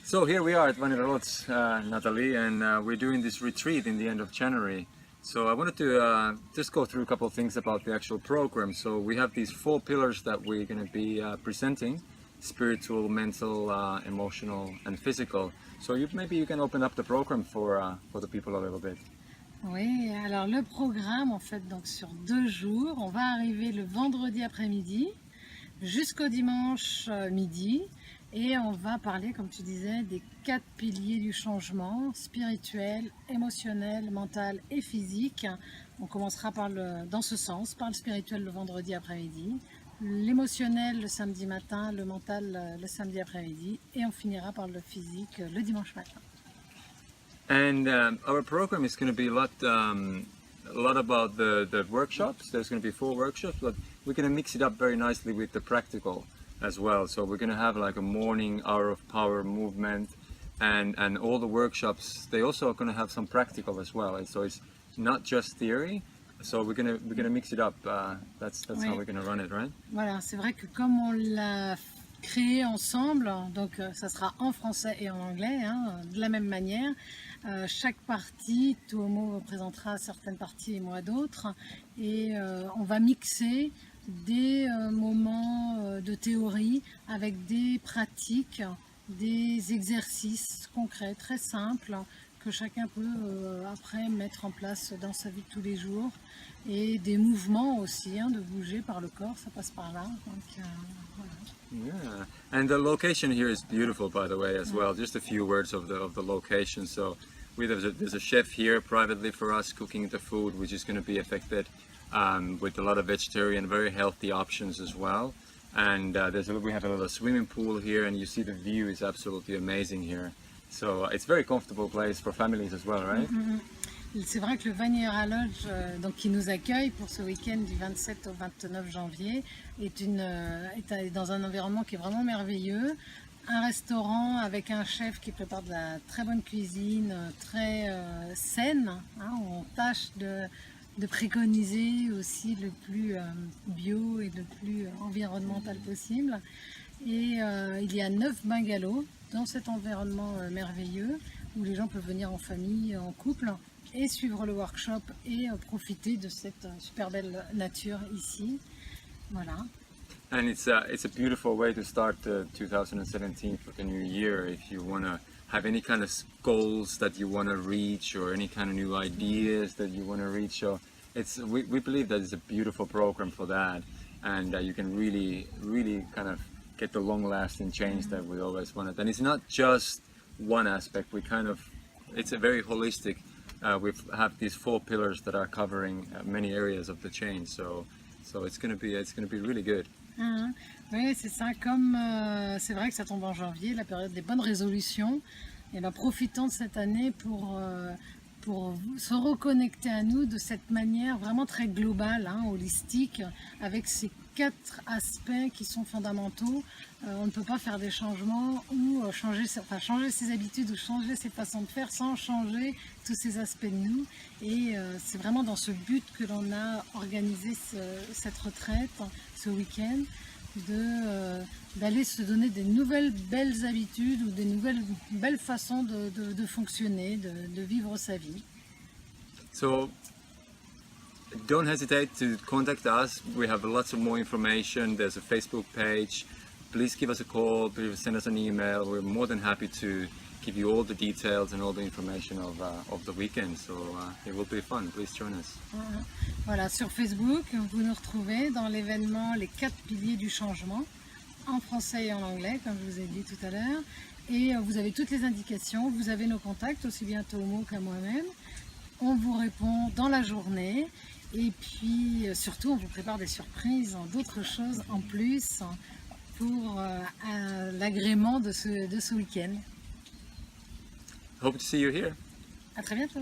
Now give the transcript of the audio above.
So here we are at Vaneralots, Natalie, and we're doing this retreat in the end of January. So I wanted to just go through a couple of things about the actual program. So we have these 4 pillars that we're going to be presenting: spiritual, mental, emotional, and physical. So maybe you can open up the program for the people a little bit. Oui, alors le programme, en fait, donc sur 2 jours, on va arriver le vendredi après-midi jusqu'au dimanche midi, et on va parler, comme tu disais, des 4 piliers du changement: spirituel, émotionnel, mental et physique. On commencera dans ce sens, par le spirituel le vendredi après-midi, l'émotionnel le samedi matin, le mental le samedi après-midi, et on finira par le physique le dimanche matin. And our program is going to be a lot about the workshops. There's going to be 4 workshops, but we're going to mix it up very nicely with the practical as well. So we're going to have like a morning hour of power movement, and all the workshops, they also are going to have some practical as well. And so it's not just theory. So we're gonna mix it up. That's Oui. how we're gonna run it, right? Voilà, c'est vrai que comme on l'a créé ensemble, donc ça sera en français et en anglais, hein, de la même manière. Chaque partie, Tuomo présentera certaines parties et moi d'autres, et on va mixer des moments de théorie avec des pratiques, des exercices concrets, très simples, que chacun peut après mettre en place dans sa vie de tous les jours, et des mouvements aussi, hein, de bouger par le corps, ça passe par là. Donc, voilà. Yeah, and the location here is beautiful, by the way, as well. Just a few words of the location. So there's a chef here privately for us cooking the food, which is going to be affected with a lot of vegetarian, very healthy options as well. And we have a little swimming pool here, and you see the view is absolutely amazing here. So it's a very comfortable place for families as well, right? C'est vrai que le Vanira Lodge, donc, qui nous accueille pour ce week-end du 27 au 29 janvier, est dans un environnement qui est vraiment merveilleux. Un restaurant avec un chef qui prépare de la très bonne cuisine, très saine, hein, où on tâche de préconiser aussi le plus bio et le plus environnemental possible. Et il y a 9 bungalows dans cet environnement merveilleux, où les gens peuvent venir en famille, en couple, et suivre le workshop et profiter de cette super belle nature ici. Voilà. And it's a beautiful way to start 2017 for the new year. If you want to have any kind of goals that you want to reach, or any kind of new ideas that you want to reach, so we believe that it's a beautiful program for that, and you can really kind of get the long-lasting change that we always wanted. And it's not just one aspect. It's a very holistic. We have these 4 pillars that are covering many areas of the change. So it's gonna be really good. Oui, c'est ça. Comme c'est vrai que ça tombe en janvier, la période des bonnes résolutions, et ben profitons de cette année pour se reconnecter à nous de cette manière vraiment très globale, hein, holistique, avec ces 4 aspects qui sont fondamentaux. On ne peut pas faire des changements ou changer ses habitudes ou changer ses façons de faire sans changer tous ces aspects de nous. Et c'est vraiment dans ce but que l'on a organisé cette retraite, ce week-end, d'aller se donner des nouvelles belles habitudes ou des nouvelles belles façons de fonctionner, de vivre sa vie. So don't hesitate to contact us. We have lots of more information. There's a Facebook page. Please give us a call. Please send us an email. We're more than happy to give you all the details and all the information of the weekend. So it will be fun. Please join us. Voilà, sur Facebook, vous nous retrouvez dans l'événement Les 4 piliers du changement, en français et en anglais, comme je vous ai dit tout à l'heure. Et vous avez toutes les indications, vous avez nos contacts, aussi bien Tuomo qu'à moi-même. On vous répond dans la journée. Et puis surtout, on vous prépare des surprises, d'autres choses en plus pour l'agrément de ce week-end. Hope to see you here. À très bientôt.